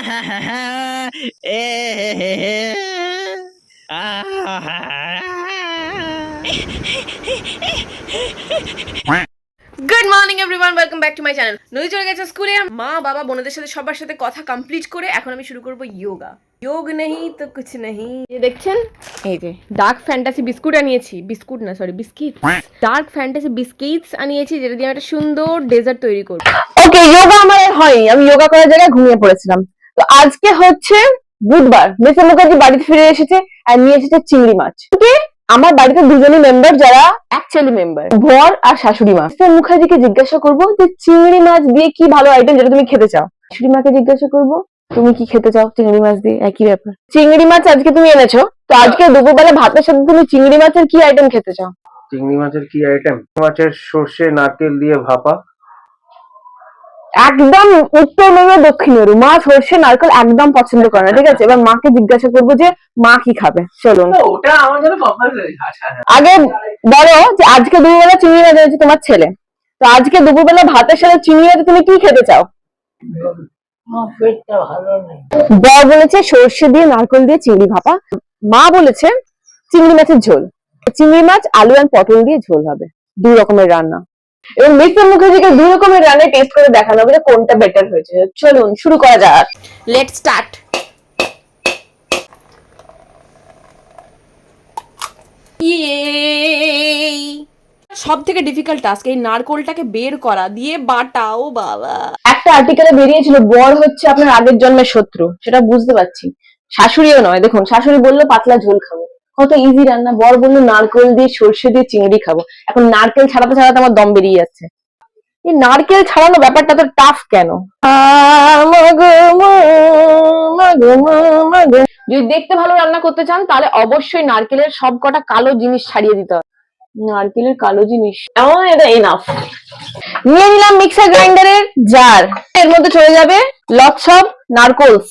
Good morning everyone, welcome back to my channel. নদী চলে গেছে স্কুলে, মা বাবা বোনদের সাথে সবার সাথে কথা কমপ্লিট করে এখন আমি শুরু করব যোগা। যোগ নেই তো কুছ নেই। এই দেখছেন, এই যে ডার্ক ফ্যান্টাসি বিস্কুট আনিয়েছি, বিস্কুট না sorry biscuit, dark fantasy biscuits আনিয়েছি যেটা দিয়ে একটা সুন্দর ডেজার্ট তৈরি করব। ওকে, যোগা আমার হয়নি, আমি যোগা করার জায়গায় ঘুমিয়ে পড়েছিলাম। তো আজকে হচ্ছে বুধবার, মিসেস মুখার্জি বাড়িতে ফিরে এসেছে আর নিয়ে এসেছে চিংড়ি মাছ। ওকে, আমার বাড়িতে দুজনই মেম্বার যারা অ্যাকচুয়ালি মেম্বার, বর আর শাশুড়ি মা। মিসেস মুখার্জিকে জিজ্ঞাসা করবো যে চিংড়ি মাছ দিয়ে কি ভালো আইটেম যেটা তুমি খেতে চাও। শাশুড়ি মাকে জিজ্ঞাসা করবো তুমি কি খেতে চাও চিংড়ি মাছ দিয়ে, একই ব্যাপার। চিংড়ি মাছ আজকে তুমি এনেছো, তো আজকে দুপুরবেলা ভাতের সাথে তুমি চিংড়ি মাছের কি আইটেম খেতে চাও? চিংড়ি মাছের কি আইটেম? মাছের সর্ষে নারকেল দিয়ে ভাপা। একদম উত্তর মেরু দক্ষিণ মেরু, মা সর্ষে নারকেল একদম পছন্দ করে না, ঠিক আছে? এবার মাকে জিজ্ঞাসা করবো যে মা কি খাবে। চলুন, ওটা আমার জন্য কম্পালসারি। আগে বলো যে আজকে দুপুরবেলা চিংড়ি মাছ এনেছে তোমার ছেলে, তো আজকে দুপুরবেলা ভাতের সাথে চিংড়ি মাছ তুমি কি খেতে চাও? বর বলেছে সর্ষে দিয়ে নারকেল দিয়ে চিংড়ি ভাপা, মা বলেছে চিংড়ি মাছের ঝোল। চিংড়ি মাছ আলু আর পটল দিয়ে ঝোল হবে, দুই রকমের রান্না। এবং মিস্টার মুখার্জিকে দুই রকমের রান্না টেস্ট করে দেখানো হবে যে কোনটা বেটার হয়েছে। চলুন শুরু করা যাক, লেটস স্টার্ট। সব থেকে ডিফিকাল্ট টাস্ক এই নারকোলটাকে বের করা দিয়ে বাটা। ও বাবা, একটা আর্টিকেলে বেরিয়েছিল বর হচ্ছে আপনার আগের জন্মের শত্রু, সেটা বুঝতে পারছি। শাশুড়িও নয়, দেখুন শাশুড়ি বললো পাতলা ঝোল খাবো, কত ইজি রান্না। বর বললো নারকেল দিয়ে সর্ষে দিয়ে চিংড়ি খাবো। এখন নারকেল ছাড়াতে ছাড়াতে আমার দম বেরিয়ে যাচ্ছে। এই নারকেল ছাড়ানো ব্যাপারটা তো টাফ কেন? যদি দেখতে ভালো রান্না করতে চান তাহলে অবশ্যই নারকেলের সব কটা কালো জিনিস ছাড়িয়ে দিতে হবে। নারকেলের কালো জিনিস এটা এনাফ। নিয়ে নিলাম মিক্সার গ্রাইন্ডারের জার, এর মধ্যে চলে যাবে লটস অফ নারকোলস,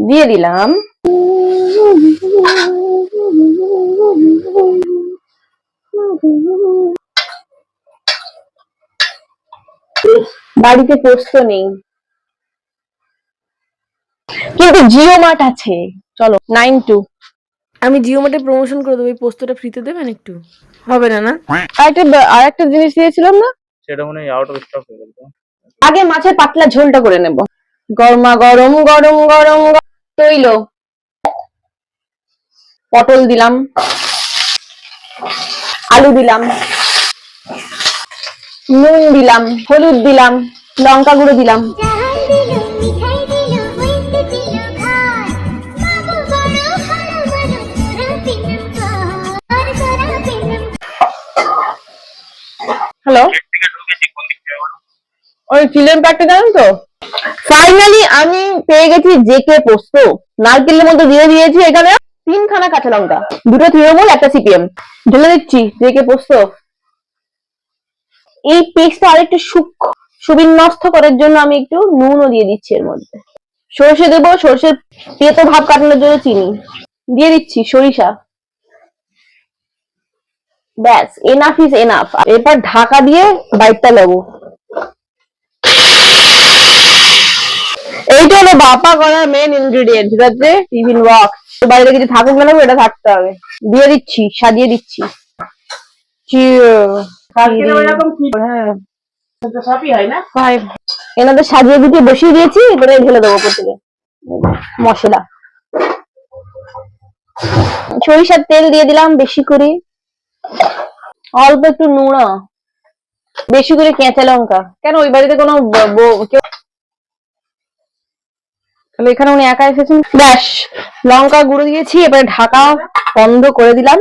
দিয়ে দিলাম। বাড়িতে পোস্ত নেই কিন্তু জিও মার্ট আছে, চলো 92। আমি জিও মার্টে প্রমোশন করে দেবো, এই পোস্তটা ফ্রিতে দেবেন একটু, হবে না? না আর একটা জিনিস দিয়েছিলাম না, সেটা মনে হয় আউট অফ স্টক হয়ে গেল। আগে মাছের পাতলা ঝোলটা করে নেব। গরমা গরম গরম গরম তৈল, পটল দিলাম, আলু দিলাম, নুন দিলাম, হলুদ দিলাম, লঙ্কা গুঁড়ো দিলাম। হ্যালো, ওই চিলেন প্যাকটা জানেন তো? ফাইনালি আমি পেয়ে গেছি জেকে পোস্ত। নারকেলের মধ্যে দিয়ে দিয়েছি এখানে 3খানা কাঁচা লঙ্কা, 2টো তৃণমূল, একটা সিপিএম। ঢেলে দিচ্ছি জেকে পোস্ত। এই পেস্টটা আরেকটু সুবিন্যস্ত করার জন্য আমি একটু নুনও দিয়ে দিচ্ছি এর মধ্যে। সর্ষে দেবো, সর্ষের তেতো ভাব কাটানোর জন্য চিনি দিয়ে দিচ্ছি, সরিষা। ব্যাস, এনাফ ইজ এনাফ। এরপর ঢাকা দিয়ে বাইটটা নেবো। এইটা হলো বাপা করার মেন ইনগ্রিডিয়েন্ট, ঠিক আছে? টিফিন বক্স বাড়িতে কিছু থাকুক না, এটা থাকতে হবে। দিয়ে দিচ্ছি, সাজিয়ে দিচ্ছি। এনাদের সাজিয়ে দিতে বসিয়ে দিয়েছি, এবারে ঢেলে দেবো প্রত্যেকে মশলা। সরিষার তেল দিয়ে দিলাম বেশি করে, অল্প একটু নুন, বেশি করে কাঁচা লঙ্কা। কেন ওই বাড়িতে কোনো কেউ, তাহলে এখানে উনি একা এসেছেন। ব্যাস, লঙ্কা গুঁড়ো দিয়েছি, এবারে ঢাকা বন্ধ করে দিলাম।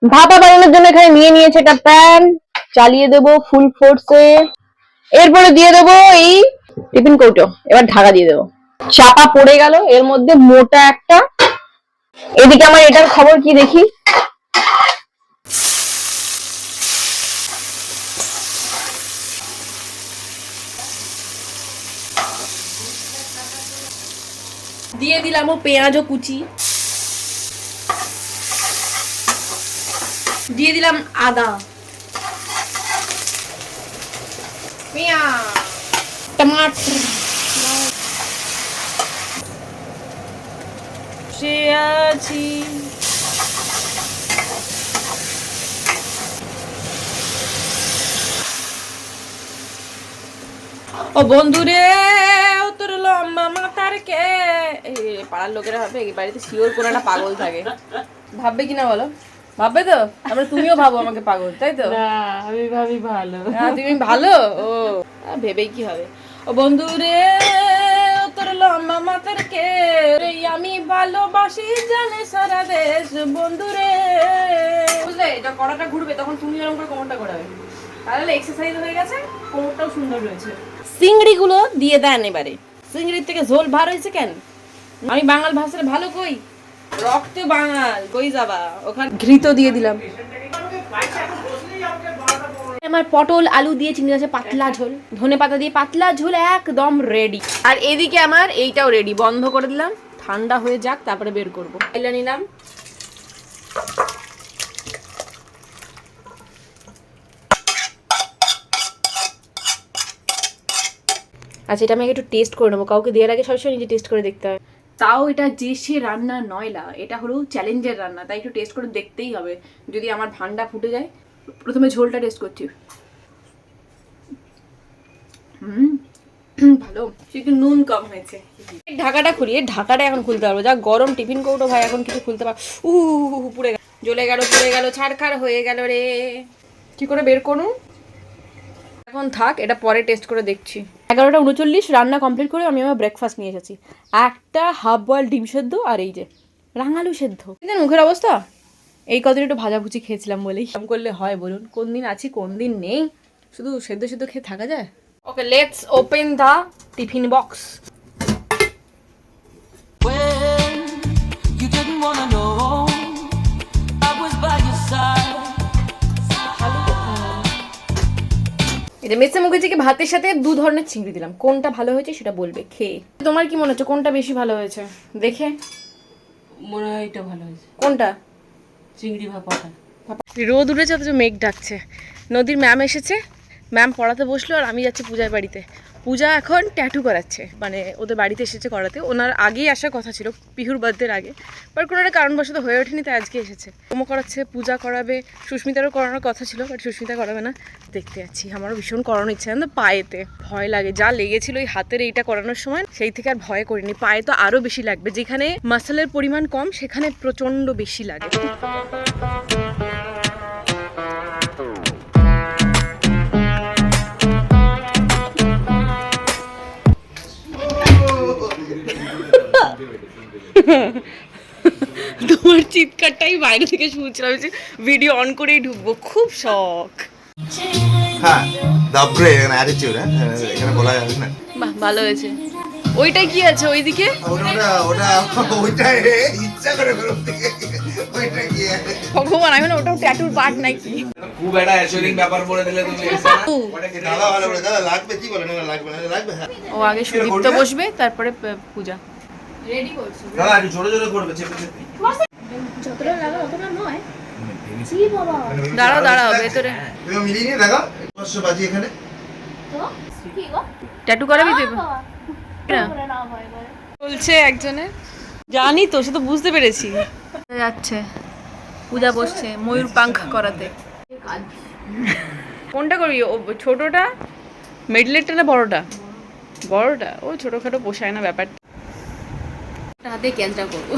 ভাপা বানানোর জন্য এখানে নিয়ে নিয়েছে একটা প্যান, চালিয়ে দেবো ফুল ফোর্সে। এরপরে দিয়ে দেবো এই টিফিন কৌটো, এবার ঢাকা দিয়ে দেবো। চাপা পড়ে গেল, এর মধ্যে মোটা একটা। এদিকে আমার এটার খবর কি দেখি। দিয়ে দিলাম ও পেঁয়াজও কুচি, দিয়ে দিলাম আদা, পেঁয়াজ, टमाटर সে আছি ও বন্ধুরে ও তোর লম্বা মাথার কে পাড়ার লোকেরা ভাবে এই বাড়িতে শিওর কোনো একটা পাগল থাকে, ভাববে কিনা বলো? ভাববে তো? তারপরে তুমিও ভাবো আমাকে পাগল, তাই তো? না আমি ভাবি ভালো। তুমি ভালো? ও ভেবেই কি হবে। ও বন্ধুরে ও তোর লম্বা মাথার কে আমি ভালোবাসি জানে সারা দেশ বন্ধুরে। বুঝলে, এটা কড়াটা ঘুরবে তখন তুমি এরকম করে কোমরটা ঘোরাবে, তাহলে এক্সারসাইজ হয়ে গেছে, কোমরটাও সুন্দর রয়েছে। চিংড়িগুলো দিয়ে দেন এবারে। চিংড়ির থেকে ঝোল ভার হয়েছে কেন? আমি বাঙাল ভাষার ভালো কই, রক্তে বাঙাল কই যাবা ওখানে। ঘৃত দিয়ে দিলাম। আমার পটল আলু দিয়ে চিংড়ি আছে পাতলা ঝোল, ধনে পাতা দিয়ে পাতলা ঝোল একদম রেডি। আর এদিকে আমার এইটাও রেডি, বন্ধ করে দিলাম, ঠান্ডা হয়ে যাক তারপরে বের করবো। এলা নিলাম, আচ্ছা এটা আমি একটু টেস্ট করে নেবো, কাউকে দেওয়ার আগে সবসময় নিজে টেস্ট করে দেখতে হয়। তাও এটা যে সে রান্না নয়লা, এটা হলো চ্যালেঞ্জের রান্না, তাই একটু টেস্ট করে দেখতেই হবে। যদি আমার ভান্ডা ফুটে যায়, প্রথমে ঝোলটা টেস্ট করছি। ভালো, একটু নুন কম হয়েছে। ঢাকাটা খুলি, ঢাকাটা এখন খুলতে পারবো, যা গরম টিফিন কৌটো ভাই এখন কিছু খুলতে পারবো। পুড়ে গেল, জ্বলে গেল, পুড়ে গেল, ছাড়খাড় হয়ে গেল রে। কি করে বের করুন? এখন থাক, এটা পরে টেস্ট করে দেখছি। 11:39 রান্না কমপ্লিট করে আমি আমার ব্রেকফাস্ট নিয়ে এসেছি। একটা হাফ বয়েল ডিম সেদ্ধ আর এই যে রাঙালু সেদ্ধ। মুখের অবস্থা এই কদিন একটু ভাজাভুজি খেয়েছিলাম বলেই কম করলে হয় বলুন? কোন দিন আছি কোন দিন নেই, শুধু সেদ্ধ সেদ্ধ খেয়ে থাকা যায়? Okay, let's open the tiffin box. এটা মেসে মুখার্জিকে ভাতের সাথে দু ধরনের চিংড়ি দিলাম, কোনটা ভালো হয়েছে সেটা বলবে খেয়ে। তোমার কি মনে হচ্ছে কোনটা বেশি ভালো হয়েছে দেখে? মনে হয় এটা ভালো হয়েছে। কোনটা? চিংড়ি ভাপাটা। রোদ উঠেছে অথচ মেঘ ডাকছে। নদীর ম্যাম এসেছে, ম্যাম পড়াতে বসলো আর আমি যাচ্ছি পূজার বাড়িতে। পূজা এখন ট্যাটু করাচ্ছে, মানে ওদের বাড়িতে এসেছে করাতে। ওনার আগেই আসার কথা ছিল, পিহুর বার্থডের আগে, বাট কোনো একটা কারণবশত হয়ে ওঠেনি, তাই আজকে এসেছে। ওমো করাচ্ছে, পূজা করাবে, সুস্মিতারও করানোর কথা ছিল, বাট সুস্মিতা করাবে না। দেখতে যাচ্ছি, আমারও ভীষণ করানোর ইচ্ছা, কিন্তু পায়েতে ভয় লাগে। যা লেগেছিল ওই হাতের এইটা করানোর সময়, সেই থেকে আর ভয় করিনি। পায়ে তো আরও বেশি লাগবে, যেখানে মাসেলের পরিমাণ কম সেখানে প্রচণ্ড বেশি লাগে। তোমার চিৎকারটাই বাইরে থেকে শুনছিলাম, যে ভিডিও অন করেই ঢুকবো, খুব শখ। হ্যাঁ দাবরে এখানে অ্যাটিটিউড, এখানে বলা যাবে না। বাহ, ভালো হয়েছে। ওইটা কি আছে ওইদিকে? ওটা ইচ্ছা করে ওইটা কি ভগবান, আমি না ওটাও ট্যাটুর পার্ট নাকি? খুব একটা অ্যাসুরিং ব্যাপার বলে দিলে তুমি। দাদা ভালো করে দাদা লাগবে কি বলে না লাগবে না লাগবে। হ্যাঁ ও আগে সুদীপ্ত বসবে, তারপরে পূজা। রেডি করছি দাদা একটু জোরে জোরে করবে, চেপে চেপে। যতটা লাগা অতটা নয়। জি বাবা, দাঁড়াও দাঁড়াও, ভেতরে তুমি মিলিয়ে নিয়ে দেখো 500 বাজি এখানে। তো কি গো? ট্যাটু করাবি তুই? না ভয় করে। বলছে একজনে, জানি তো, সে তো বুঝতে পেরেছি। যাচ্ছে পূজা বসছে ময়ূর পাঙ্খ করাতে। কোনটা করবি? ও ছোটটা, মিডলেরটা না বড়টা? বড়টা। ও ছোটখাটো পোষায় না ব্যাপারটা। হাতে ক্যান্সার করবো।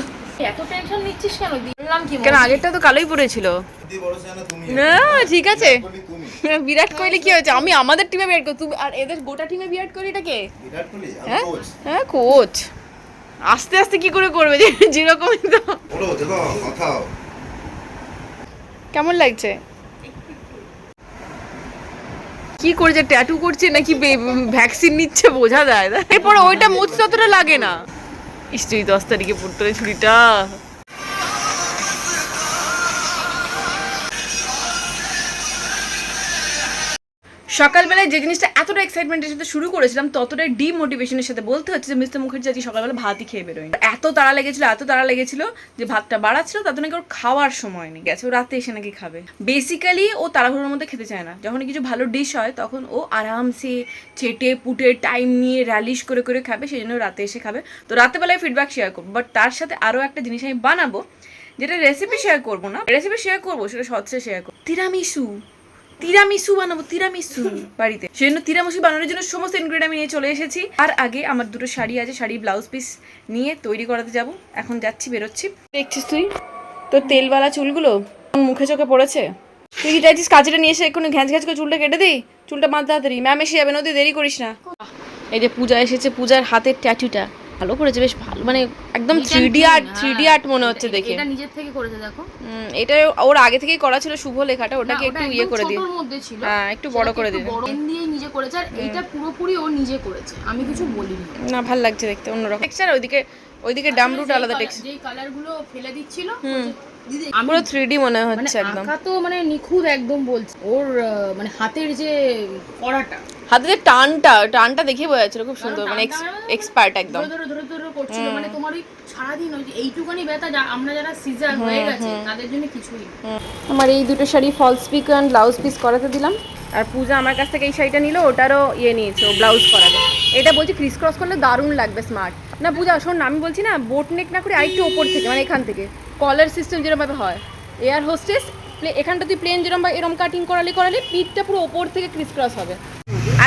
এত টেনশন নিচ্ছিস কেন? দিলাম কি কেন, আগেরটা তো কালোই পড়েছিল। তুই বড় জানা তুমি না ঠিক আছে, তুমি বিরাট কোহলি কি হয়েছে? আমি আমাদের টিমে বিরাট কোহলি, তুমি আর এদের গোটা টিমে বিরাট কোহলিটা কে? বিরাট কোহলি হ্যাঁ কোচ হ্যাঁ কোচ। আস্তে আস্তে কি করে করবে, যেরকম তো। বলো দেখো কথা। কেমন লাগছে? কি করছে, ট্যাটু করছে নাকি ভ্যাকসিন নিচ্ছে বোঝা যায় না। এরপরে ওইটা মুছতে অতটা লাগে না। নিশ্চয়ই 10 তারিখে পড়তে হবে ছুটিটা। সকালবেলায় যে জিনিসটা এতটা এক্সাইটমেন্টের সাথে শুরু করেছিলাম ততটাই ডিমোটিভেশনের সাথে বলতে হচ্ছে যে মিস্টার মুখার্জি আজকে সকালবেলা ভাতই খেয়ে বেরোয়নি। এত তাড়া লেগেছিল যে ভাতটা বাড়াচ্ছিল তাতে নাকি ওর খাওয়ার সময় নেই, গেছে ও রাতে এসে নাকি খাবে। বেসিক্যালি ও তাড়াহুড়োর মধ্যে খেতে চায় না, যখন কিছু ভালো ডিশ হয় তখন ও আরামসে চেটে পুটে টাইম নিয়ে র্যালিশ করে করে খাবে, সেই জন্য রাতে এসে খাবে। তো রাতেবেলায় ফিডব্যাক শেয়ার করবো, বাট তার সাথে আরও একটা জিনিস আমি বানাবো, যেটা রেসিপি শেয়ার করবো না, রেসিপি শেয়ার করবো সেটা সৎসে শেয়ার করবো। তিরামিসু বানাবো, তিরামিসু বাড়িতে। সেই জন্য তিরামিসু বানানোর জন্য সমস্ত ইনগ্রেডিয়েন্ট আমি নিয়ে চলে এসেছি। আর আগে আমার দুটো শাড়ি আছে, শাড়ি ব্লাউজ পিস নিয়ে তৈরি করাতে যাব। এখন যাচ্ছি, বেরোচ্ছি। দেখছিস তুই তোর তেলওয়ালা চুলগুলো মুখে চোখে পড়েছে, তুই কি চাইছিস কাঁচিটা নিয়ে এসে এখন ঘ্যাঁচ ঘ্যাঁচ করে চুলটা কেটে দিই? চুলটা বাঁধ তাড়াতাড়ি, ম্যাম এসে যাবে, নদী দেরি করিস না। এই যে পূজা এসেছে, পূজার হাতের ট্যাটুটা ভালো করেছে, বেশ ভালো, মানে একদম 3D আর্ট মনে হচ্ছে দেখে। এটা নিজের থেকে করেছে দেখো। এটা ওর আগে থেকেই করা ছিল, শুভ লেখাটা, ওটাকে একটু ইয়ে করে দিই, ছোটর মধ্যে ছিল, হ্যাঁ একটু বড় করে দিই। বড় পেন দিয়ে নিজে করেছে, আর এইটা পুরোপুরি ও নিজে করেছে, আমি কিছু বলিনি। না ভাল লাগছে দেখতে, অন্যরকম টেক্সচার। ওইদিকে ডামরুটা আলাদা টেক্সচার, যেই কালারগুলো ফেলে দিচ্ছিল দিদি, পুরো 3D মনে হচ্ছে একদম। আঁকা তো মানে নিখুঁত একদম বলছে, ওর মানে হাতের যে করাটা, হাতে যে টানটা দেখে বোঝা যাচ্ছিল খুব সুন্দর, মানে এক্সপার্ট একদম। ধরে ধরে ধরে করছিল, মানে তোমার ওই সারাদিন ওই যে এইটুকানি ব্যথা, আমরা যারা সিজার হয়ে গেছে তাদের জন্য কিছুই না। আমার এই দুটো sari falls pico and blouse piece করাতে দিলাম, আর পূজা আমার কাছ থেকে এই শাড়িটা নিল, ওটারও ইয়ে নিয়েছে, ও ব্লাউজ করাবে। এটা বলছি ক্রিস ক্রস করলে দারুণ লাগবে, স্মার্ট না পূজা? শোন না, আমি বলছি না বোট নেক না করে আরেকটু ওপর থেকে, মানে এখান থেকে কলার সিস্টেম যেরকমভাবে হয় এয়ার হোস্টেস, এখানটা তুই প্লেন যেরকম বা এরকম কাটিং করালে পিঠটা পুরো ওপর থেকে ক্রিস ক্রস হবে।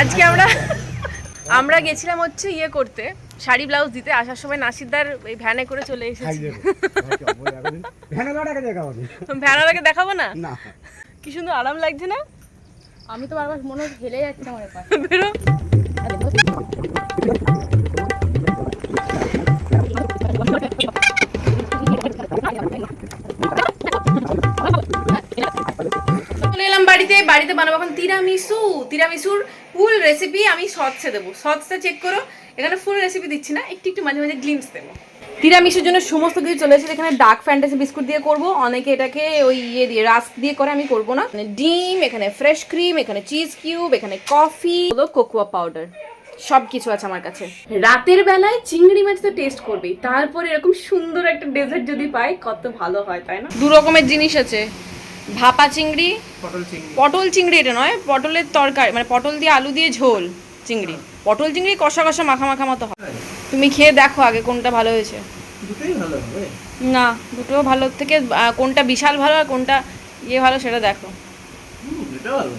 আজকে আমরা গেছিলাম হচ্ছে ইয়ে করতে, শাড়ি ব্লাউজ দিতে। আসার সময় নাসিরদার এই ভ্যানে করে চলে এসেছি। ভ্যানালাকে দেখাবো না? কি সুন্দর আরাম লাগছে না? আমি তো বারবার মনে হচ্ছে হেলে যাচ্ছে আমার পাশে। বেরো। চলে এলাম বাড়িতে বানাবো এখন তিরামিসুর ফুল রেসিপি আমি শর্টসে দেবো, শর্টসে চেক করো, এখানে ফুল রেসিপি দিচ্ছি না, একটু মাঝে মাঝে গ্লিমস দেবো। তিরামিসুর জন্য সমস্ত কিছু চলে এসেছে। এখানে ডার্ক ফ্যান্টাসি বিস্কুট দিয়ে করব, অনেকে এটাকে ওই ইয়ে দিয়ে রাস্ক দিয়ে করে, আমি করবো না। ডিম, এখানে ফ্রেশ ক্রিম, এখানে চিজ কিউব, এখানে কফি, কোকোয়া পাউডার, সব কিছু আছে আমার কাছে। রাতের বেলায় চিংড়ি মাছ তো টেস্ট করবেই, তারপরে এরকম সুন্দর একটা ডেজার্ট যদি পাই কত ভালো হয়, তাই না? দু রকমের জিনিস আছে, ভাপা চিংড়ি, পটল চিংড়ি। এটা নয়, পটলের তরকারি, মানে পটল দিয়ে আলু দিয়ে ঝোল চিংড়ি, পটল চিংড়ি কষা কষা মাখা মাখা মতো হয়। তুমি খেয়ে দেখো আগে কোনটা ভালো হয়েছে। দুটোই ভালো হবে না, দুটো ভালো থেকে কোনটা বিশাল ভালো আর কোনটা ইয়ে ভালো সেটা দেখো। দুটো ভালো,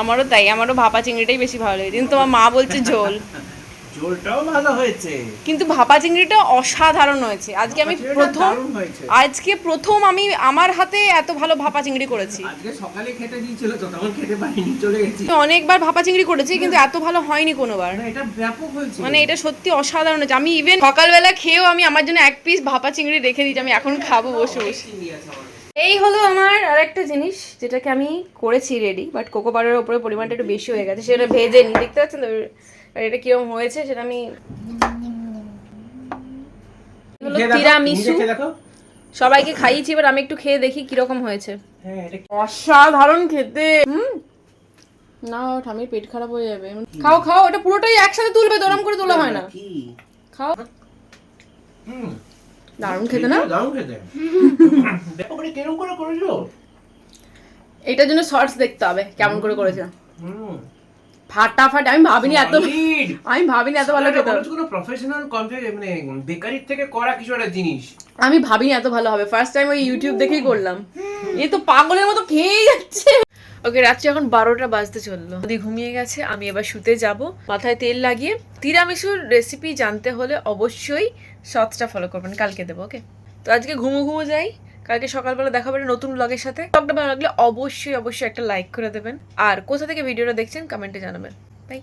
আমারও তাই, আমারও ভাপা চিংড়িটাই বেশি ভালো হয়েছে, কিন্তু তোমার মা বলছে ঝোল। ঝোলটাও ভালো হয়েছে, কিন্তু ভাপা চিংড়িটা অসাধারণ হয়েছে। আজকে আমি প্রথম আমি আমার হাতে এত ভালো ভাপা চিংড়ি করেছি। আজকে সকালে খেতে দিয়েছিল তো, তখন খেতে পারিনি, চলে গেছি। আমি অনেকবার ভাপা চিংড়ি করেছি কিন্তু এত ভালো হয়নি কোনোবার। না, এটা ব্যাপক হয়েছে, মানে এটা সত্যি অসাধারণ হয়েছে। আমি ইভেন সকালবেলা খেয়েও আমি আমার জন্য এক পিস ভাপা চিংড়ি রেখে দিয়েছি, আমি এখন খাবো বসে বসে। এই হলো আমার আরেকটা জিনিস যেটাকে আমি করেছি রেডি, বাট কোকো পাউডারের উপরে পরিমাণটা একটু বেশি হয়ে গেছে, সেটা ভেজে নি। দেখতে পাচ্ছেন তো এটা কিরকম হয়েছে, সেটা আমি হলো তিরামিসু সবাইকে খাইয়েছি, এবার আমি একটু খেয়ে দেখি কিরকম হয়েছে। অসাধারণ খেতে। না ঠামির পেট খারাপ হয়ে যাবে। খাও খাও, ওটা পুরোটাই একসাথে তুলবে, দরম করে তোলা হয় না। খাও, দারুণ খেতে না? দারুণ খেতে। দেখো মানে কেমন করে করেছো, এটার জন্য শর্টস দেখতে হবে কেমন করে করেছে। ফাটাফাটি। আমি ভাবিনি এত ভালো খেতে হবে। কোনো প্রফেশনাল মানে বেকারির থেকে করা কিছু একটা জিনিস আমি ভাবিনি এত ভালো হবে। ফার্স্ট টাইম ওই ইউটিউব দেখেই করলাম। এ তো পাগলের মতো খেয়েই যাচ্ছে। ওকে, রাত্রি এখন 12টা বাজতে চললো, যদি ঘুমিয়ে গেছে, আমি এবার শুতে যাব মাথায় তেল লাগিয়ে। তিরামিসুর রেসিপি জানতে হলে অবশ্যই শর্টসটা ফলো করবেন, কালকে দেবো। ওকে, তো আজকে ঘুমো যাই, কালকে সকালবেলা দেখা হবে নতুন ব্লগের সাথে। ব্লগটা ভালো লাগলে অবশ্যই একটা লাইক করে দেবেন, আর কোথা থেকে ভিডিওটা দেখছেন কমেন্টে জানাবেন। বাই।